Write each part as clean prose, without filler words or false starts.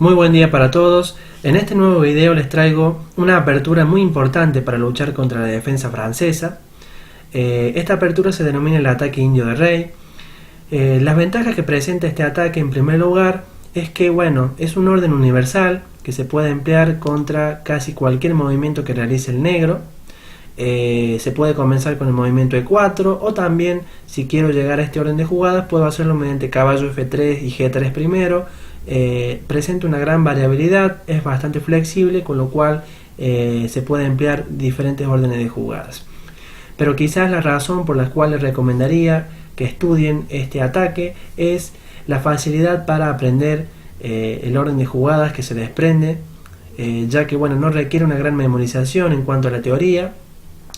Muy buen día para todos. En este nuevo video les traigo una apertura muy importante para luchar contra la defensa francesa. Esta apertura se denomina el ataque indio de rey. Las ventajas que presenta este ataque en primer lugar es que es un orden universal que se puede emplear contra casi cualquier movimiento que realice el negro. Se puede comenzar con el movimiento E4 o también, si quiero llegar a este orden de jugadas, puedo hacerlo mediante caballo F3 y G3 primero. Presenta una gran variabilidad, es bastante flexible, con lo cual se puede emplear diferentes órdenes de jugadas. Pero quizás la razón por la cual les recomendaría que estudien este ataque es la facilidad para aprender el orden de jugadas que se desprende, ya que no requiere una gran memorización en cuanto a la teoría.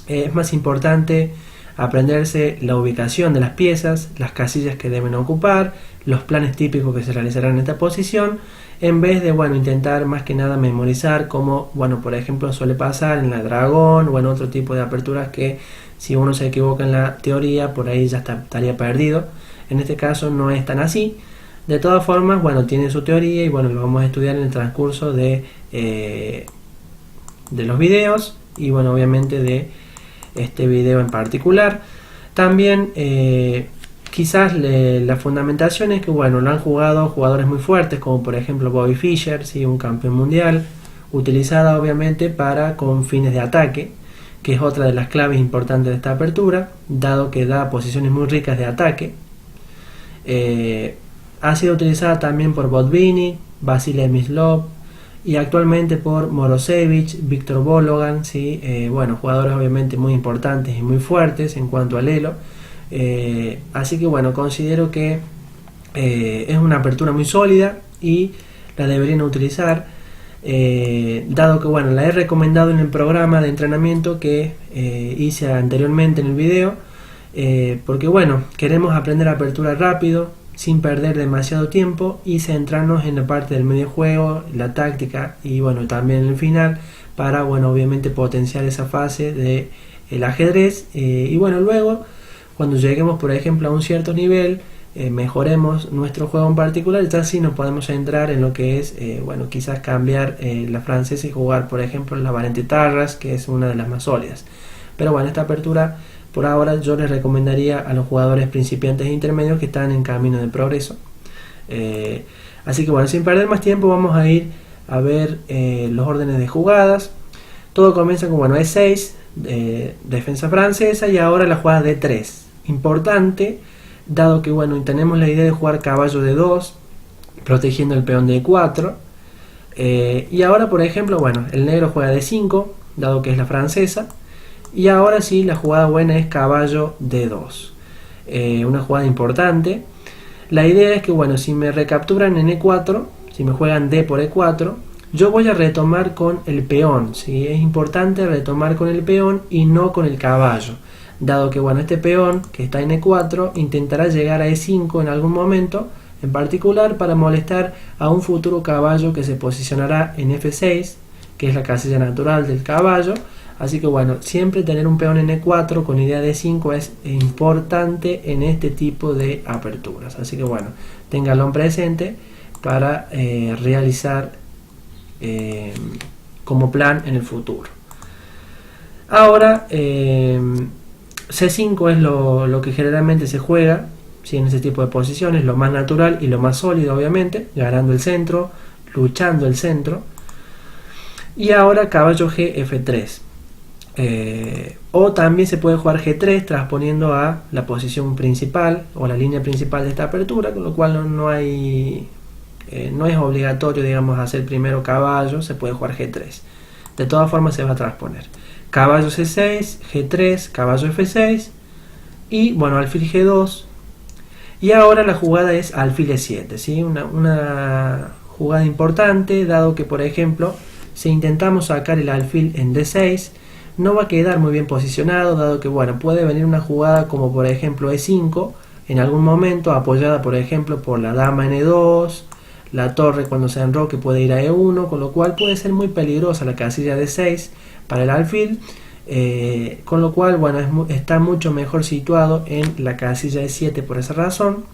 Es más importante aprenderse la ubicación de las piezas, las casillas que deben ocupar, los planes típicos que se realizarán en esta posición, en vez de intentar más que nada memorizar, como por ejemplo suele pasar en la dragón o en otro tipo de aperturas que si uno se equivoca en la teoría, por ahí ya estaría perdido. En este caso no es tan así. De todas formas, tiene su teoría y lo vamos a estudiar en el transcurso de los videos y obviamente de este video en particular. También quizás la fundamentación es que lo han jugado jugadores muy fuertes, como por ejemplo Bobby Fischer, ¿sí? Un campeón mundial, utilizada obviamente con fines de ataque, que es otra de las claves importantes de esta apertura, dado que da posiciones muy ricas de ataque. Ha sido utilizada también por Botvinnik, Vasily Smyslov y actualmente por Morozevich, Viktor Bologan, ¿sí? Jugadores obviamente muy importantes y muy fuertes en cuanto al elo. Así que considero que es una apertura muy sólida y la deberían utilizar, dado que la he recomendado en el programa de entrenamiento que hice anteriormente en el video, porque queremos aprender apertura rápido sin perder demasiado tiempo y centrarnos en la parte del medio juego, la táctica y también en el final para obviamente potenciar esa fase del ajedrez, y luego cuando lleguemos por ejemplo a un cierto nivel, mejoremos nuestro juego en particular, y así nos podemos centrar en lo que es quizás cambiar la francesa y jugar por ejemplo la variante Tarras, que es una de las más sólidas. Pero esta apertura por ahora yo les recomendaría a los jugadores principiantes e intermedios que están en camino de progreso. Así que sin perder más tiempo vamos a ir a ver los órdenes de jugadas. Todo comienza con E6, defensa francesa, y ahora la jugada D3. Importante, dado que tenemos la idea de jugar caballo D2, protegiendo el peón de E4. Y ahora por ejemplo, el negro juega D5, dado que es la francesa. Y ahora sí, la jugada buena es caballo D2, una jugada importante. La idea es que si me recapturan en E4, si me juegan D por E4, yo voy a retomar con el peón, ¿sí? Es importante retomar con el peón y no con el caballo, dado que este peón que está en E4 intentará llegar a E5 en algún momento en particular para molestar a un futuro caballo que se posicionará en F6, que es la casilla natural del caballo. Así que siempre tener un peón en E4 con idea de 5 es importante en este tipo de aperturas. Así que ténganlo presente para realizar como plan en el futuro. Ahora C5 es lo que generalmente se juega, ¿sí? En ese tipo de posiciones, lo más natural y lo más sólido obviamente, ganando el centro, luchando el centro. Y ahora caballo G F3. O también se puede jugar G3 transponiendo a la posición principal o la línea principal de esta apertura, con lo cual no es obligatorio hacer primero caballo, se puede jugar G3. De todas formas se va a transponer caballo C6, G3, caballo F6 y alfil G2. Y ahora la jugada es alfil E7, ¿sí? Una jugada importante, dado que por ejemplo si intentamos sacar el alfil en D6 no va a quedar muy bien posicionado, dado que puede venir una jugada como por ejemplo E5 en algún momento, apoyada por ejemplo por la dama en E2, la torre cuando se enroque puede ir a E1, con lo cual puede ser muy peligrosa la casilla D6 para el alfil, con lo cual está mucho mejor situado en la casilla E7 por esa razón.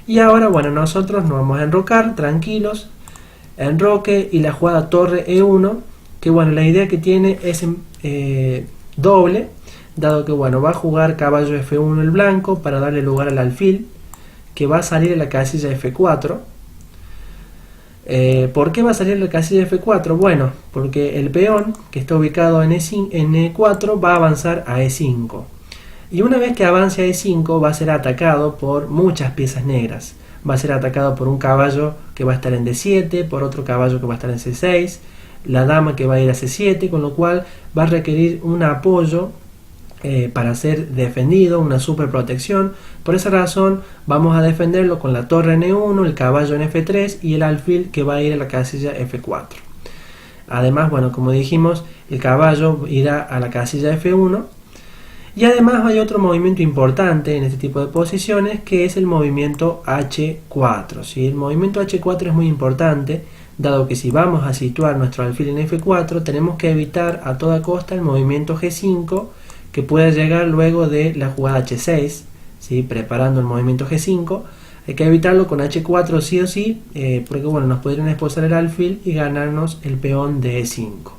Y ahora nosotros nos vamos a enrocar tranquilos, enroque y la jugada torre E1, que bueno, la idea que tiene es doble, dado que bueno, va a jugar caballo F1 el blanco para darle lugar al alfil, que va a salir en la casilla F4. ¿Por qué va a salir la casilla F4? Bueno, porque el peón que está ubicado en E4 va a avanzar a E5. Y una vez que avance a E5 va a ser atacado por muchas piezas negras. Va a ser atacado por un caballo que va a estar en D7, por otro caballo que va a estar en C6, la dama que va a ir a C7, con lo cual va a requerir un apoyo para ser defendido, una super protección. Por esa razón vamos a defenderlo con la torre en E1, el caballo en F3 y el alfil que va a ir a la casilla F4. Además, bueno, como dijimos, el caballo irá a la casilla F1. Y además hay otro movimiento importante en este tipo de posiciones, que es el movimiento H4. ¿Sí? El movimiento H4 es muy importante, dado que si vamos a situar nuestro alfil en F4 tenemos que evitar a toda costa el movimiento G5 que pueda llegar luego de la jugada H6, ¿sí? Preparando el movimiento G5. Hay que evitarlo con H4 sí o sí, porque bueno, nos podrían esposar el alfil y ganarnos el peón de E5.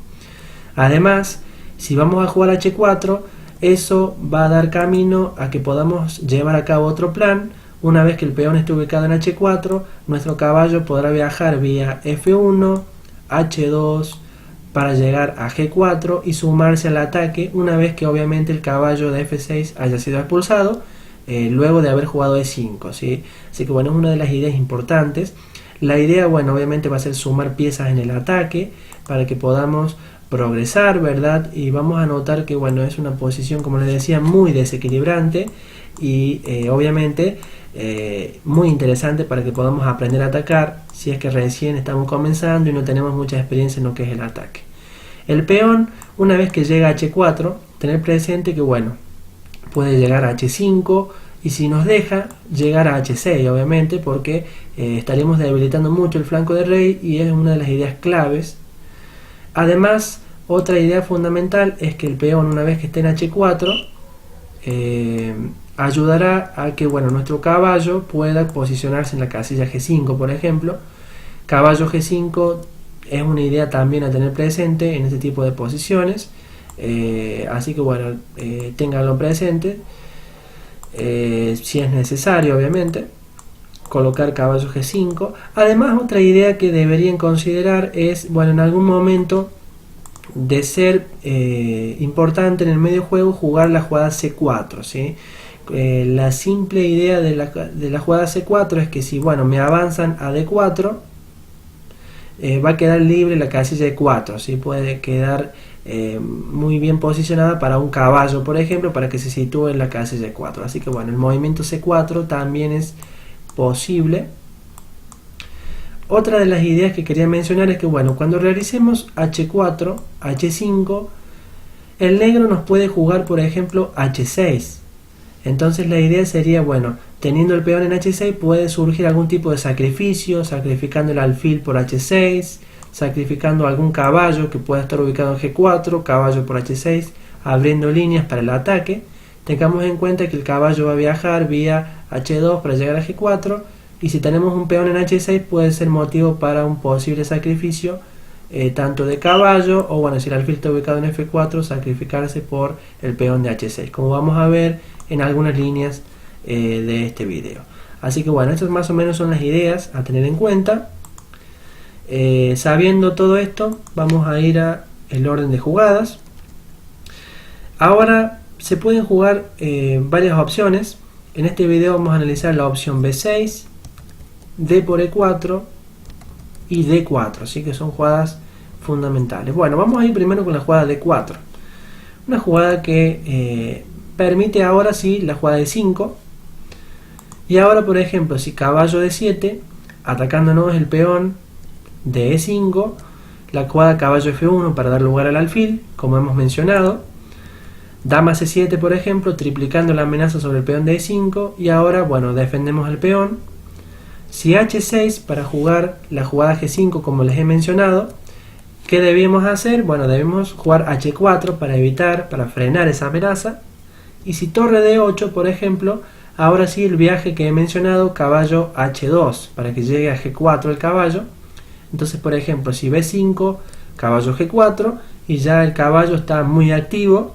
Además, si vamos a jugar H4, eso va a dar camino a que podamos llevar a cabo otro plan. Una vez que el peón esté ubicado en H4, nuestro caballo podrá viajar vía F1, H2, para llegar a G4 y sumarse al ataque una vez que obviamente el caballo de F6 haya sido expulsado, luego de haber jugado E5, ¿sí? Así que bueno, es una de las ideas importantes. La idea, bueno, obviamente va a ser sumar piezas en el ataque para que podamos progresar, ¿verdad? Y vamos a notar que bueno, es una posición, como les decía, muy desequilibrante y obviamente muy interesante para que podamos aprender a atacar si es que recién estamos comenzando y no tenemos mucha experiencia en lo que es el ataque. El peón, una vez que llega a H4, tener presente que bueno, puede llegar a H5 y si nos deja llegar a H6, obviamente, porque estaremos debilitando mucho el flanco de rey y es una de las ideas claves. Además, otra idea fundamental es que el peón, una vez que esté en H4, ayudará a que bueno, nuestro caballo pueda posicionarse en la casilla G5, por ejemplo. Caballo G5 es una idea también a tener presente en este tipo de posiciones, así que bueno, ténganlo presente, si es necesario, obviamente, colocar caballo G5. Además, otra idea que deberían considerar es, bueno, en algún momento de ser importante en el medio juego jugar la jugada C4, ¿sí? La simple idea de la jugada C4 es que si bueno, me avanzan a D4, va a quedar libre la casilla de 4, ¿sí? Puede quedar muy bien posicionada para un caballo, por ejemplo, para que se sitúe en la casilla de 4. Así que bueno, el movimiento C4 también es posible. Otra de las ideas que quería mencionar es que bueno, cuando realicemos H4, H5, el negro nos puede jugar por ejemplo H6. Entonces la idea sería, bueno, teniendo el peón en H6 puede surgir algún tipo de sacrificio, sacrificando el alfil por H6, sacrificando algún caballo que pueda estar ubicado en G4, caballo por H6, abriendo líneas para el ataque. Tengamos en cuenta que el caballo va a viajar vía H2 para llegar a G4, y si tenemos un peón en H6 puede ser motivo para un posible sacrificio tanto de caballo, o bueno, si el alfil está ubicado en F4, sacrificarse por el peón de H6, como vamos a ver en algunas líneas de este video. Así que bueno, estas más o menos son las ideas a tener en cuenta. Sabiendo todo esto, vamos a ir a el orden de jugadas. Ahora se pueden jugar varias opciones. En este video vamos a analizar la opción B6, D por E4 y D4, así que son jugadas fundamentales. Bueno, vamos a ir primero con la jugada D4, una jugada que permite ahora sí la jugada de 5. Y ahora, por ejemplo, si caballo D7, atacándonos el peón de E5, la jugada caballo F1 para dar lugar al alfil, como hemos mencionado. Dama C7, por ejemplo, triplicando la amenaza sobre el peón de E5. Y ahora, bueno, defendemos el peón. Si H6 para jugar la jugada G5, como les he mencionado, ¿qué debemos hacer? Bueno, debemos jugar H4 para evitar, para frenar esa amenaza. Y si torre D8, por ejemplo, ahora sí el viaje que he mencionado, caballo H2, para que llegue a G4 el caballo. Entonces, por ejemplo, si B5, caballo G4, y ya el caballo está muy activo.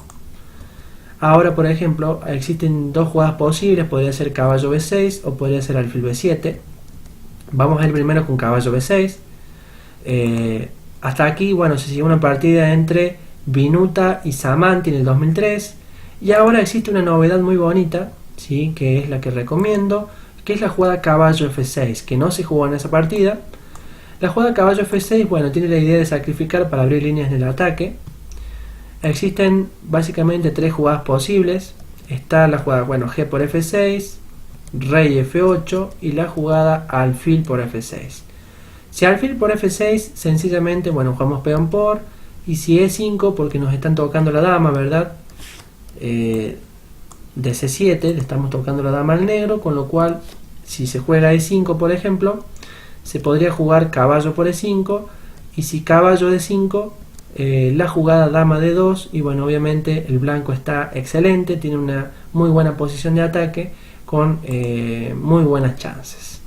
Ahora, por ejemplo, existen dos jugadas posibles, podría ser caballo B6 o podría ser alfil B7. Vamos a ir primero con caballo B6. Hasta aquí, bueno, se siguió una partida entre Vinuta y Samanti en el 2003. Y ahora existe una novedad muy bonita, ¿sí? Que es la que recomiendo, que es la jugada caballo F6, que no se jugó en esa partida. La jugada caballo F6, bueno, tiene la idea de sacrificar para abrir líneas en el ataque. Existen básicamente tres jugadas posibles. Está la jugada, bueno, G por F6, Rey F8 y la jugada alfil por F6. Si alfil por F6, sencillamente, bueno, jugamos peón por, y si E5, porque nos están tocando la dama, ¿verdad? De C7, le estamos tocando la dama al negro, con lo cual, si se juega E5, por ejemplo, se podría jugar caballo por E5, y si caballo D5, la jugada dama D2, y bueno, obviamente el blanco está excelente, tiene una muy buena posición de ataque, con muy buenas chances.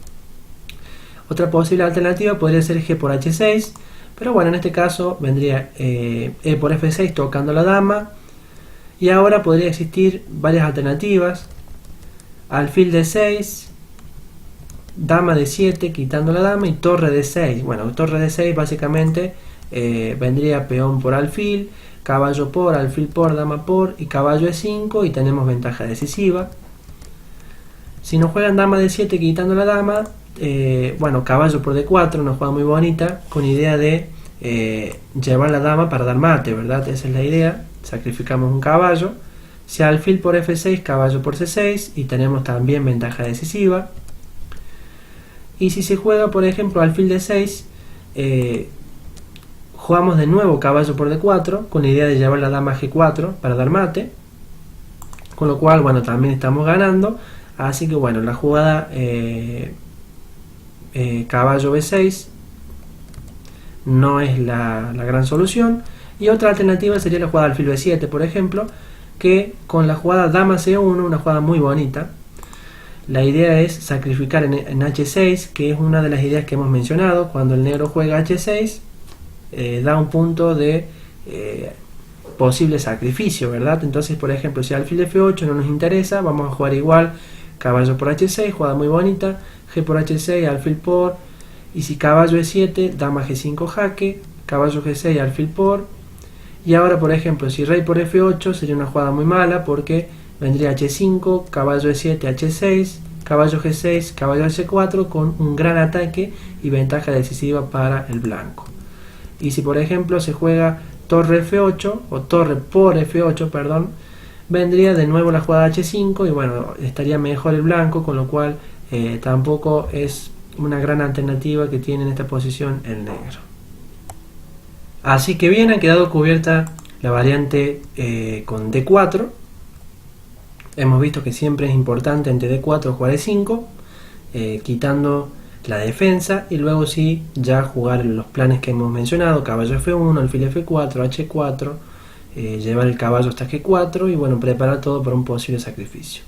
Otra posible alternativa podría ser G por H6, pero bueno, en este caso vendría E por F6 tocando la dama, y ahora podría existir varias alternativas: alfil D6, dama D7 quitando la dama y torre D6. Bueno, torre D6 básicamente vendría peón por alfil, caballo por, alfil por, dama por y caballo E5, y tenemos ventaja decisiva. Si nos juegan dama D7 quitando la dama, bueno, caballo por D4, una jugada muy bonita, con idea de llevar la dama para dar mate, ¿verdad? Esa es la idea, sacrificamos un caballo. Si alfil por F6, caballo por C6, y tenemos también ventaja decisiva. Y si se juega, por ejemplo, alfil D6, jugamos de nuevo caballo por D4, con la idea de llevar la dama a G4 para dar mate, con lo cual, bueno, también estamos ganando. Así que bueno, la jugada caballo B6 no es la gran solución. Y otra alternativa sería la jugada alfil B7, por ejemplo, que con la jugada dama C1, una jugada muy bonita, la idea es sacrificar en H6, que es una de las ideas que hemos mencionado. Cuando el negro juega H6, da un punto de posible sacrificio, ¿verdad? Entonces, por ejemplo, si alfil F8 no nos interesa, vamos a jugar igual caballo por H6, jugada muy bonita, G por H6, alfil por, y si caballo E7, dama G5 jaque, caballo G6, alfil por, y ahora, por ejemplo, si rey por F8 sería una jugada muy mala, porque vendría H5, caballo E7, H6, caballo G6, caballo H4, con un gran ataque y ventaja decisiva para el blanco. Y si, por ejemplo, se juega torre F8, o torre por F8, perdón, vendría de nuevo la jugada H5, y bueno, estaría mejor el blanco, con lo cual tampoco es una gran alternativa que tiene en esta posición el negro. Así que bien, ha quedado cubierta la variante con D4. Hemos visto que siempre es importante ante D4 jugar E5, quitando la defensa, y luego sí ya jugar los planes que hemos mencionado: caballo F1, alfil F4, H4, llevar el caballo hasta G4, y bueno, preparar todo para un posible sacrificio.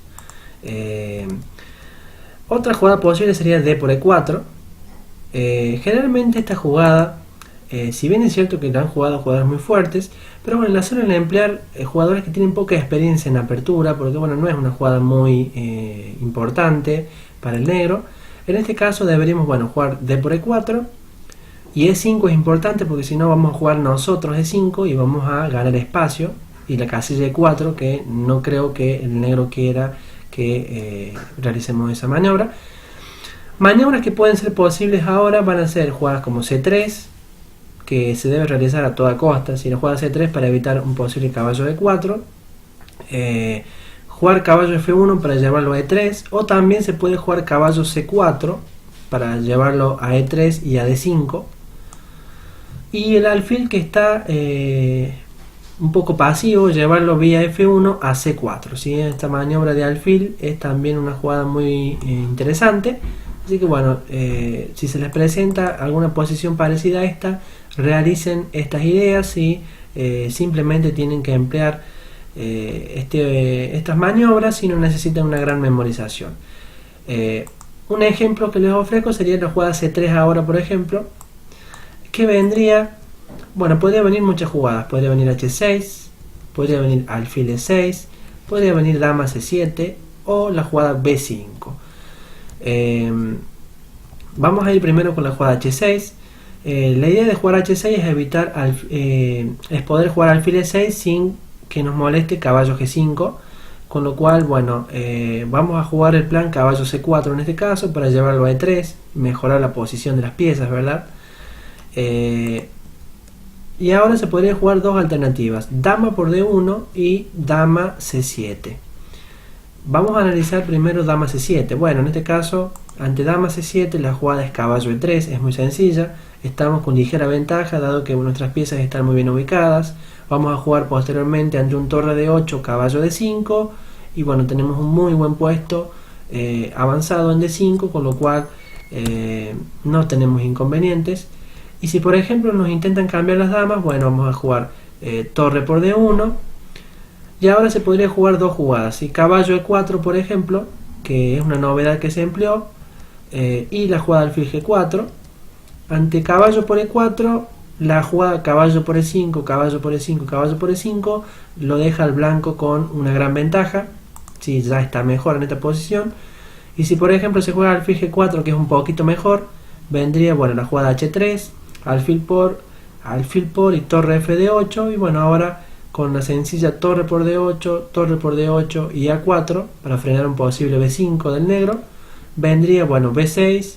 Otra jugada posible sería D por E4. Generalmente esta jugada, si bien es cierto que la han jugado jugadores muy fuertes, pero bueno, la suelen emplear jugadores que tienen poca experiencia en apertura, porque bueno, no es una jugada muy importante para el negro. En este caso deberíamos, bueno, jugar D por E4, y E5 es importante porque si no vamos a jugar nosotros E5 y vamos a ganar espacio, y la casilla E4, que no creo que el negro quiera que realicemos esa maniobra. Maniobras que pueden ser posibles ahora van a ser jugadas como C3, que se debe realizar a toda costa, si la jugada C3 para evitar un posible caballo D4, jugar caballo F1 para llevarlo a E3, o también se puede jugar caballo C4 para llevarlo a E3 y a D5, y el alfil que está un poco pasivo, llevarlo vía F1 a C4, ¿sí? Esta maniobra de alfil es también una jugada muy interesante. Así que bueno, si se les presenta alguna posición parecida a esta, realicen estas ideas y simplemente tienen que emplear estas maniobras y no necesitan una gran memorización. Un ejemplo que les ofrezco sería la jugada C3 ahora, por ejemplo. ¿Qué vendría? Bueno, podría venir muchas jugadas. Podría venir H6, podría venir alfil E6, podría venir dama C7 o la jugada B5. Vamos a ir primero con la jugada H6. La idea de jugar H6 es evitar es poder jugar alfil E6 sin que nos moleste caballo G5, con lo cual, bueno, vamos a jugar el plan caballo C4 en este caso para llevarlo a E3, mejorar la posición de las piezas, ¿verdad? Y ahora se podría jugar dos alternativas, dama por D1 y dama C7. Vamos a analizar primero dama C7. Bueno, en este caso, ante dama C7 la jugada es caballo E3, es muy sencilla. Estamos con ligera ventaja dado que nuestras piezas están muy bien ubicadas. Vamos a jugar posteriormente ante un torre de 8, caballo D5. Y bueno, tenemos un muy buen puesto avanzado en D5, con lo cual no tenemos inconvenientes. Y si por ejemplo nos intentan cambiar las damas, bueno, vamos a jugar torre por D1. Y ahora se podría jugar dos jugadas, ¿sí? Caballo E4 por ejemplo, que es una novedad que se empleó, y la jugada alfil G4. Ante caballo por E4, la jugada caballo por E5, caballo por E5, caballo por E5 lo deja al blanco con una gran ventaja, ¿sí? Ya está mejor en esta posición. Y si por ejemplo se juega alfil G4, que es un poquito mejor, vendría, bueno, la jugada H3, alfil por y torre F de 8. Y bueno, ahora con la sencilla torre por D8 y A4 para frenar un posible B5 del negro, vendría, bueno, B6,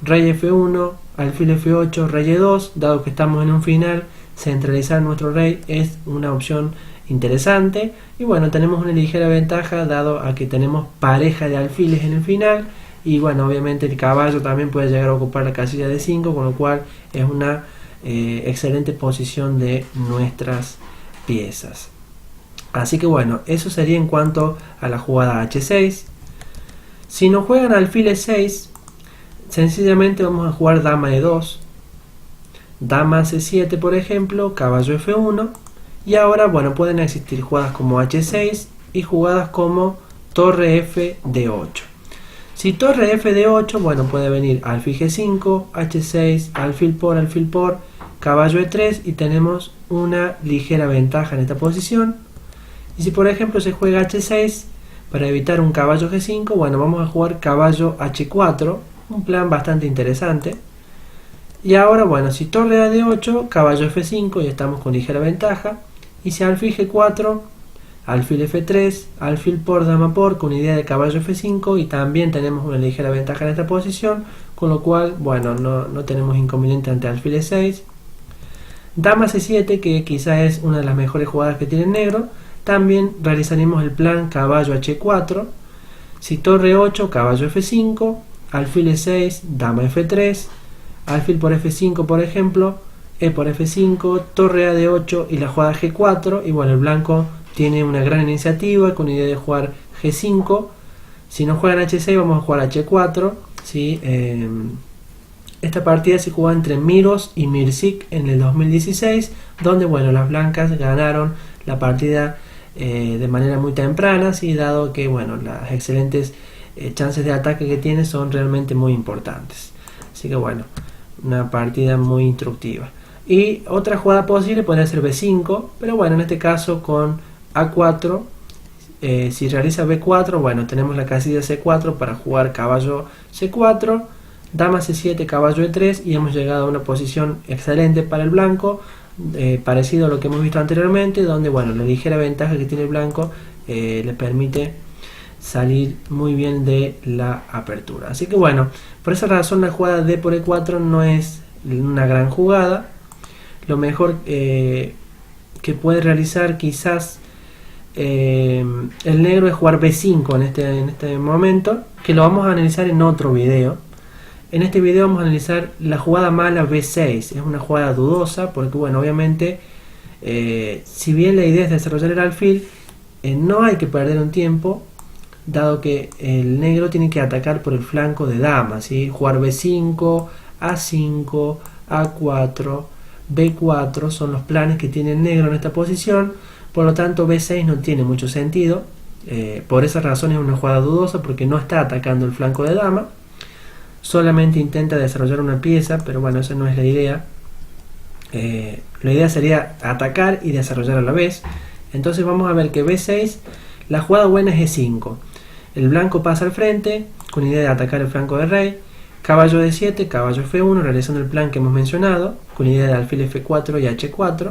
rey F1, alfil F8, rey E2. Dado que estamos en un final, centralizar nuestro rey es una opción interesante. Y bueno, tenemos una ligera ventaja dado a que tenemos pareja de alfiles en el final. Y bueno, obviamente el caballo también puede llegar a ocupar la casilla de 5, con lo cual es una excelente posición de nuestras piezas. Así que bueno, eso sería en cuanto a la jugada H6. Si nos juegan alfil E6, sencillamente vamos a jugar dama E2, dama C7 por ejemplo, caballo F1. Y ahora, bueno, pueden existir jugadas como H6 y jugadas como torre F de 8. Si torre F de 8, bueno, puede venir alfil G5, H6, alfil por, caballo E3 y tenemos una ligera ventaja en esta posición. Y si por ejemplo se juega H6 para evitar un caballo G5, bueno, vamos a jugar caballo H4, un plan bastante interesante. Y ahora, bueno, si torre A de 8, caballo F5 y estamos con ligera ventaja. Y si alfil G4, alfil F3, alfil por, dama por, con idea de caballo F5 y también tenemos una ligera ventaja en esta posición, con lo cual, bueno, no tenemos inconveniente ante alfil E6. Dama C7, que quizá es una de las mejores jugadas que tiene el negro. También realizaremos el plan caballo H4. Si torre 8, caballo F5, alfil E6, dama F3, alfil por F5 por ejemplo, E por F5, torre A de 8 y la jugada G4. Y bueno, el blanco tiene una gran iniciativa con idea de jugar G5. Si no juegan H6, vamos a jugar H4, ¿sí? Esta partida se jugó entre Miros y Mirsik en el 2016, donde bueno, las blancas ganaron la partida de manera muy temprana, ¿sí? Dado que bueno, las excelentes chances de ataque que tiene son realmente muy importantes. Así que bueno, una partida muy instructiva. Y otra jugada posible podría ser B5, pero bueno, en este caso con A4, si realiza B4, bueno, tenemos la casilla C4 para jugar caballo C4, dama C7, caballo E3 y hemos llegado a una posición excelente para el blanco, parecido a lo que hemos visto anteriormente, donde bueno, la ligera ventaja que tiene el blanco le permite salir muy bien de la apertura. Así que bueno, por esa razón la jugada D por E4 no es una gran jugada. Lo mejor que puede realizar quizás el negro es jugar B5 en este momento, que lo vamos a analizar en otro video. En este video vamos a analizar la jugada mala B6. Es una jugada dudosa porque bueno, obviamente si bien la idea es desarrollar el alfil, no hay que perder un tiempo, dado que el negro tiene que atacar por el flanco de dama, ¿sí? Jugar B5, A5, A4, B4 son los planes que tiene el negro en esta posición. Por lo tanto B6 no tiene mucho sentido. Por esa razón es una jugada dudosa, porque no está atacando el flanco de dama, solamente intenta desarrollar una pieza, pero bueno, esa no es la idea. la idea sería atacar y desarrollar a la vez. Entonces vamos a ver que B6, la jugada buena es E5. El blanco pasa al frente con idea de atacar el flanco del rey. Caballo D7, caballo F1, realizando el plan que hemos mencionado, con idea de alfil F4 y H4.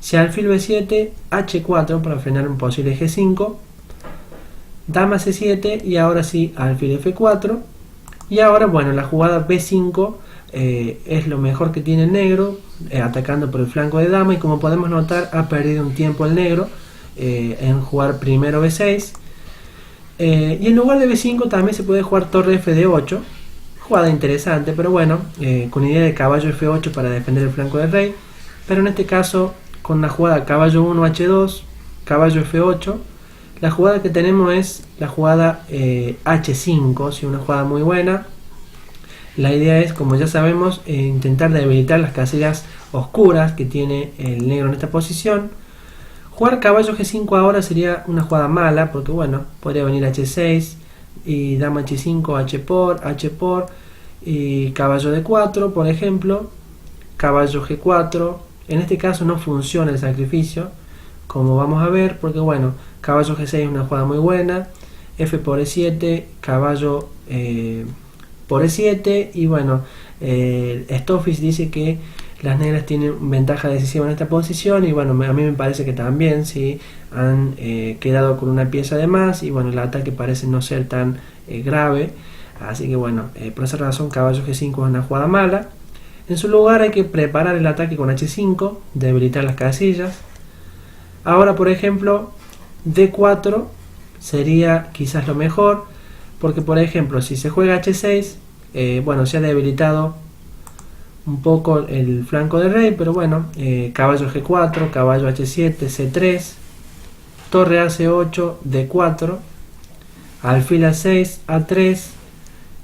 Si alfil B7, H4 para frenar un posible G5. Dama C7 y ahora sí alfil F4. Y ahora, bueno, la jugada B5 es lo mejor que tiene el negro, atacando por el flanco de dama, y como podemos notar ha perdido un tiempo el negro en jugar primero B6. Y en lugar de B5 también se puede jugar torre F de 8, jugada interesante, pero bueno, con idea de caballo F8 para defender el flanco del rey, pero en este caso con la jugada caballo 1 H2, caballo F8, la jugada que tenemos es la jugada H5, ¿sí? Una jugada muy buena. La idea es, como ya sabemos, intentar debilitar las casillas oscuras que tiene el negro en esta posición. Jugar caballo G5 ahora sería una jugada mala, porque bueno, podría venir H6 y dama H5, H por, y caballo D4, por ejemplo, caballo G4. En este caso no funciona el sacrificio, como vamos a ver, porque bueno, caballo G6 es una jugada muy buena, F por E7, caballo por E7, y bueno, Stoffis dice que las negras tienen ventaja decisiva en esta posición, y bueno, a mí me parece que también, sí, han quedado con una pieza de más, y bueno, el ataque parece no ser tan grave, así que bueno, por esa razón caballo G5 es una jugada mala. En su lugar hay que preparar el ataque con H5, debilitar las casillas. Ahora, por ejemplo, D4 sería quizás lo mejor, porque por ejemplo, si se juega H6, bueno, se ha debilitado un poco el flanco del rey, pero bueno, caballo G4, caballo H7, C3, torre AC8, D4, alfil A6, A3,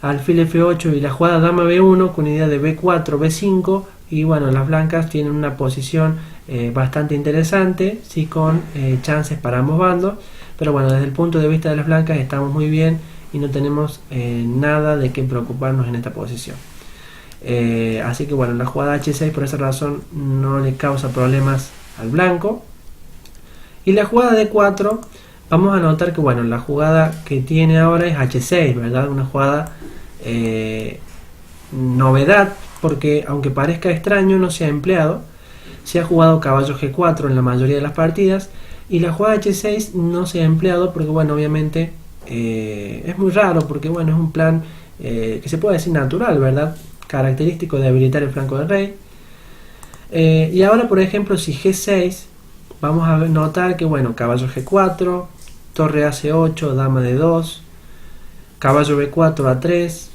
alfil F8 y la jugada dama B1 con idea de B4, B5, y bueno, las blancas tienen una posición bastante interesante, sí, con chances para ambos bandos, pero bueno, desde el punto de vista de las blancas estamos muy bien y no tenemos nada de qué preocuparnos en esta posición. Así que bueno, la jugada H6 por esa razón no le causa problemas al blanco. Y la jugada D4, vamos a notar que bueno, la jugada que tiene ahora es H6, ¿verdad? Una jugada novedad, porque aunque parezca extraño no se ha empleado. Se ha jugado caballo G4 en la mayoría de las partidas, y la jugada H6 no se ha empleado porque bueno, obviamente es muy raro, porque bueno, es un plan que se puede decir natural, ¿verdad? Característico de habilitar el flanco del rey. Y ahora, por ejemplo, si G6, vamos a notar que bueno, caballo G4, torre AC8, dama D2, caballo B4, A3,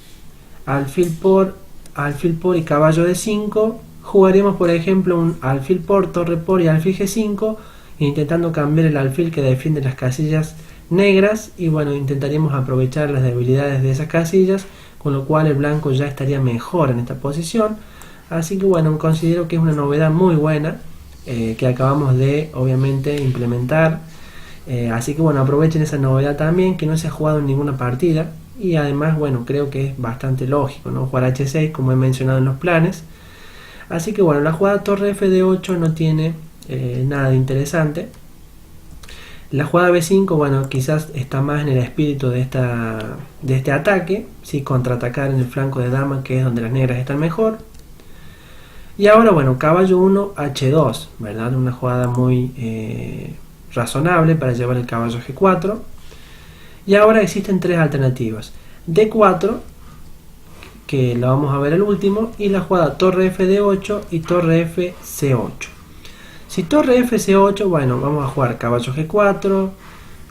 alfil por y caballo D5. Jugaremos por ejemplo un alfil por, torre por y alfil G5, intentando cambiar el alfil que defiende las casillas negras, y bueno, intentaríamos aprovechar las debilidades de esas casillas, con lo cual el blanco ya estaría mejor en esta posición. Así que bueno, considero que es una novedad muy buena que acabamos de obviamente implementar. Así que bueno, aprovechen esa novedad también, que no se ha jugado en ninguna partida, y además bueno, creo que es bastante lógico, ¿no? Jugar H6 como he mencionado en los planes. Así que bueno, la jugada torre F de 8 no tiene nada de interesante. La jugada B5, bueno, quizás está más en el espíritu de este ataque, ¿sí? Contraatacar en el flanco de dama, que es donde las negras están mejor. Y ahora, bueno, caballo 1, H2, ¿verdad? Una jugada muy razonable para llevar el caballo G4. Y ahora existen tres alternativas: D4, que lo vamos a ver al último, y la jugada torre F de 8 y torre F C8. Si torre F C8, bueno, vamos a jugar caballo G4,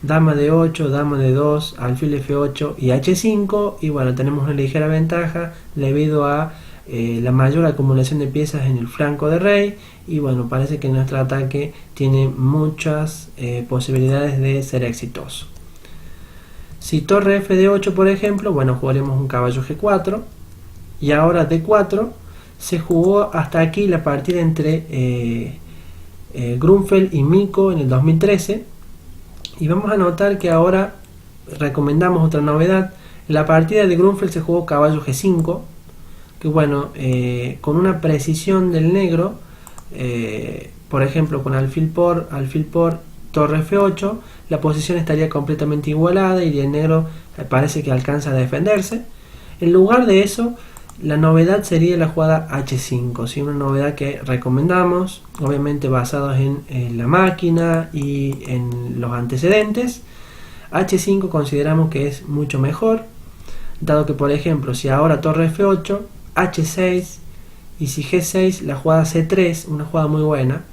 dama D8, dama D2, alfil F8 y H5, y bueno, tenemos una ligera ventaja debido a la mayor acumulación de piezas en el flanco de rey, y bueno, parece que nuestro ataque tiene muchas posibilidades de ser exitoso. Si torre F de 8, por ejemplo, bueno, jugaremos un caballo G4, y ahora D4. Se jugó hasta aquí la partida entre Grunfeld y Miko en el 2013, y vamos a notar que ahora recomendamos otra novedad. En la partida de Grunfeld se jugó caballo G5, que bueno, con una precisión del negro por ejemplo con alfil por, torre F8, la posición estaría completamente igualada y el negro parece que alcanza a defenderse. En lugar de eso, la novedad sería la jugada H5, ¿sí? Una novedad que recomendamos, obviamente basados en la máquina y en los antecedentes. H5 consideramos que es mucho mejor, dado que por ejemplo si ahora torre F8, H6 y si G6, la jugada C3, una jugada muy buena.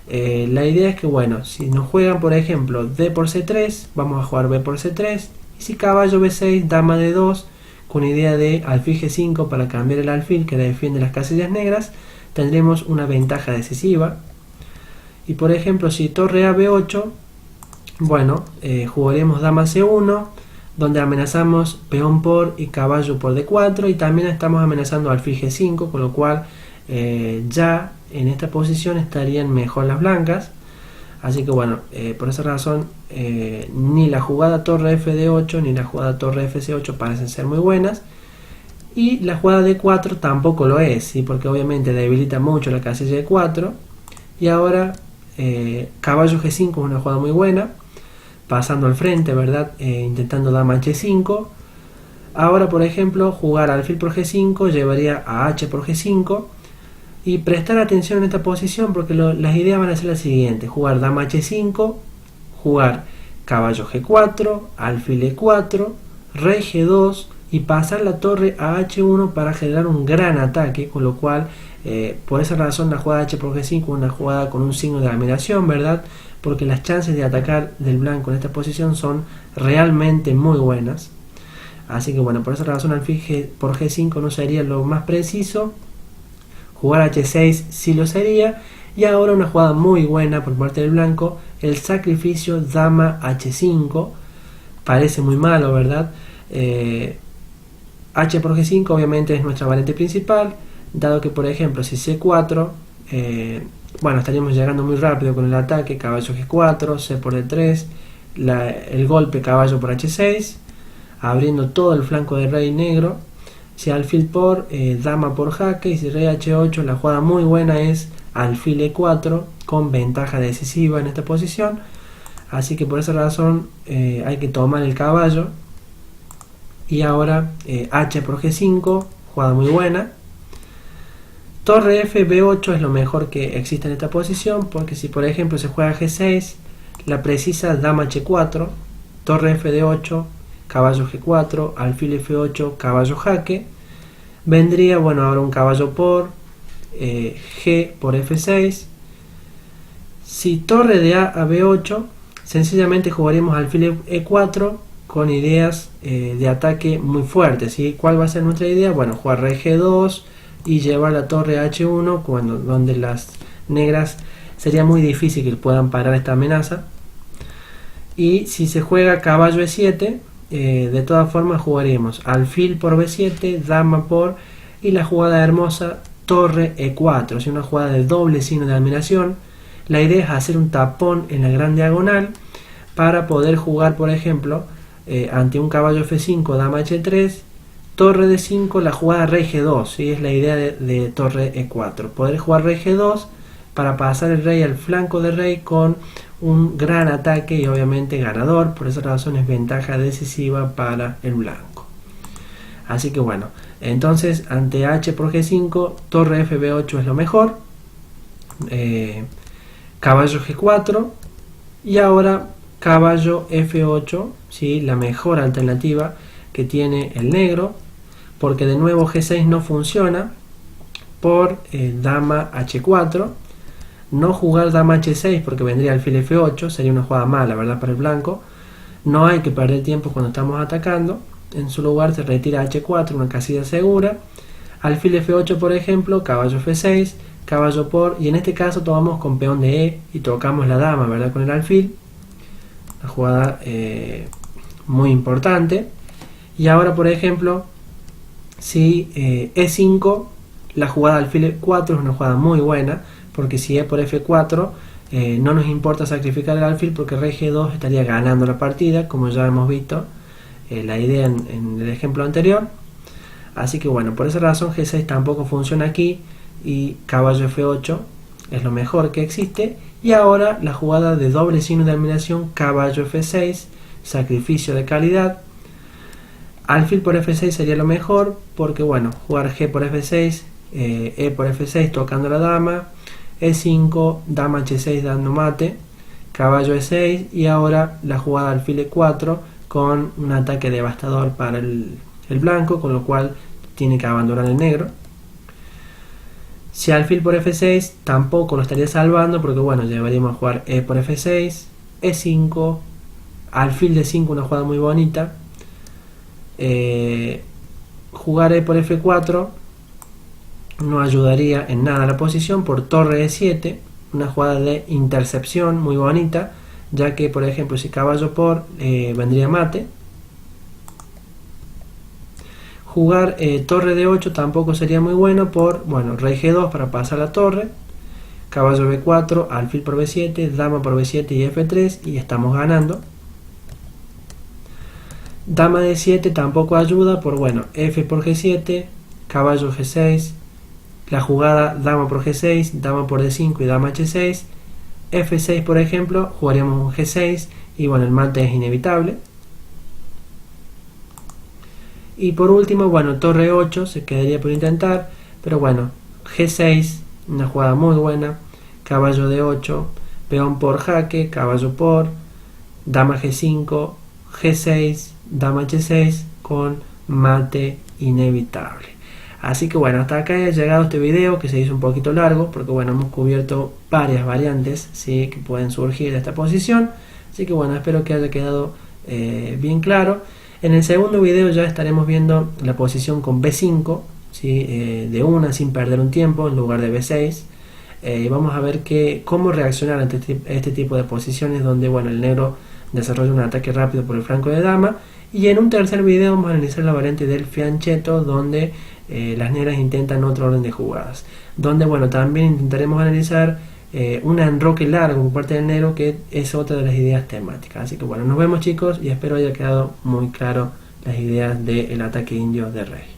La idea es que bueno, si nos juegan por ejemplo D por C3, vamos a jugar B por C3, y si caballo B6, dama D2, con idea de alfil G5 para cambiar el alfil que defiende las casillas negras, tendremos una ventaja decisiva. Y por ejemplo si torre A B8, bueno, jugaremos dama C1, donde amenazamos peón por y caballo por D4, y también estamos amenazando alfil G5, con lo cual ya en esta posición estarían mejor las blancas. Así que bueno, por esa razón ni la jugada torre F8 ni la jugada torre FC8 parecen ser muy buenas, y la jugada D4 tampoco lo es, ¿sí? Porque obviamente debilita mucho la casilla de 4. Y ahora caballo G5 es una jugada muy buena, pasando al frente, ¿verdad? Intentando dama H5. Ahora por ejemplo jugar alfil por G5 llevaría a H por G5, y prestar atención en esta posición porque las ideas van a ser las siguientes: jugar dama H5, jugar caballo G4, alfil E4, rey G2 y pasar la torre a H1 para generar un gran ataque, con lo cual por esa razón la jugada H por G5 es una jugada con un signo de admiración, ¿verdad? Porque las chances de atacar del blanco en esta posición son realmente muy buenas. Así que bueno, por esa razón alfil por G5 no sería lo más preciso. Jugar H6 sí lo sería. Y ahora una jugada muy buena por parte del blanco, el sacrificio dama H5. Parece muy malo, ¿verdad? H por G5 obviamente es nuestra variante principal, dado que por ejemplo si C4, bueno, estaríamos llegando muy rápido con el ataque, caballo G4, C por D3, el golpe caballo por H6, abriendo todo el flanco de rey negro. Si alfil por, dama por jaque, y si rey H8, la jugada muy buena es alfil E4 con ventaja decisiva en esta posición. Así que por esa razón hay que tomar el caballo. Y ahora H por G5, jugada muy buena. Torre F B8 es lo mejor que existe en esta posición, porque si por ejemplo se juega G6, la precisa dama H4, torre F D8, caballo G4, alfil F8, caballo jaque. Vendría, bueno, ahora un caballo por G por F6. Si torre de A a B8, sencillamente jugaremos alfil E4 con ideas de ataque muy fuertes, ¿sí? ¿Cuál va a ser nuestra idea? Bueno, jugar rey G2 y llevar la torre a H1, donde las negras sería muy difícil que puedan parar esta amenaza. Y si se juega caballo E7, de todas formas jugaremos alfil por B7, dama por, y la jugada hermosa torre E4, es una jugada de doble signo de admiración. La idea es hacer un tapón en la gran diagonal para poder jugar, por ejemplo, ante un caballo F5, dama H3, torre D5, la jugada rey G2, ¿sí? Es la idea de torre E4, poder jugar rey G2 para pasar el rey al flanco de rey con un gran ataque y obviamente ganador. Por esa razón es ventaja decisiva para el blanco. Así que bueno, entonces ante H por G5, torre FB8 es lo mejor, caballo G4 y ahora caballo F8, ¿sí? La mejor alternativa que tiene el negro, porque de nuevo G6 no funciona por dama H4. No jugar dama H6 porque vendría alfil F8, sería una jugada mala, ¿verdad? Para el blanco. No hay que perder tiempo cuando estamos atacando. En su lugar se retira H4, una casilla segura. Alfil F8, por ejemplo, caballo F6, caballo por, y en este caso tomamos con peón de E y tocamos la dama, ¿verdad? Con el alfil. Una jugada muy importante. Y ahora, por ejemplo, si E5, la jugada alfil E4 es una jugada muy buena, porque si E por F4 no nos importa sacrificar el alfil porque rey G2 estaría ganando la partida, como ya hemos visto la idea en el ejemplo anterior. Así que bueno, por esa razón G6 tampoco funciona aquí y caballo F8 es lo mejor que existe. Y ahora la jugada de doble signo de admiración, caballo F6, sacrificio de calidad. Alfil por F6 sería lo mejor, porque bueno, jugar G por F6, E por F6 tocando la dama, E5, dama H6 dando mate, caballo E6 y ahora la jugada alfil E4 con un ataque devastador para el blanco, con lo cual tiene que abandonar el negro. Si alfil por F6 tampoco lo estaría salvando, porque bueno, llevaríamos a jugar E por F6, E5, alfil D5, una jugada muy bonita. Jugar E por F4 no ayudaría en nada a la posición por torre E7, una jugada de intercepción muy bonita, ya que por ejemplo si caballo por vendría mate. Jugar torre D8 tampoco sería muy bueno por, bueno, rey G2 para pasar la torre, caballo B4, alfil por B7, dama por B7 y F3 y estamos ganando. Dama D7 tampoco ayuda por, bueno, F por G7, caballo G6, la jugada dama por G6, dama por D5 y dama H6, F6 por ejemplo, jugaríamos un G6 y bueno, el mate es inevitable. Y por último, bueno, torre 8 se quedaría por intentar, pero bueno, G6, una jugada muy buena, caballo D8, peón por jaque, caballo por, dama G5, G6, dama H6 con mate inevitable. Así que bueno, hasta acá he llegado este video que se hizo un poquito largo, porque bueno, hemos cubierto varias variantes, ¿sí?, que pueden surgir de esta posición. Así que bueno, espero que haya quedado bien claro. En el segundo video ya estaremos viendo la posición con B5, ¿sí?, de una sin perder un tiempo en lugar de B6. Y vamos a ver cómo reaccionar ante este tipo de posiciones donde bueno, el negro desarrolla un ataque rápido por el flanco de dama. Y en un tercer video vamos a analizar la variante del fianchetto, donde las negras intentan otro orden de jugadas. Donde bueno, también intentaremos analizar un enroque largo por parte del negro, que es otra de las ideas temáticas. Así que bueno, nos vemos chicos y espero haya quedado muy claro las ideas del ataque indio de rey.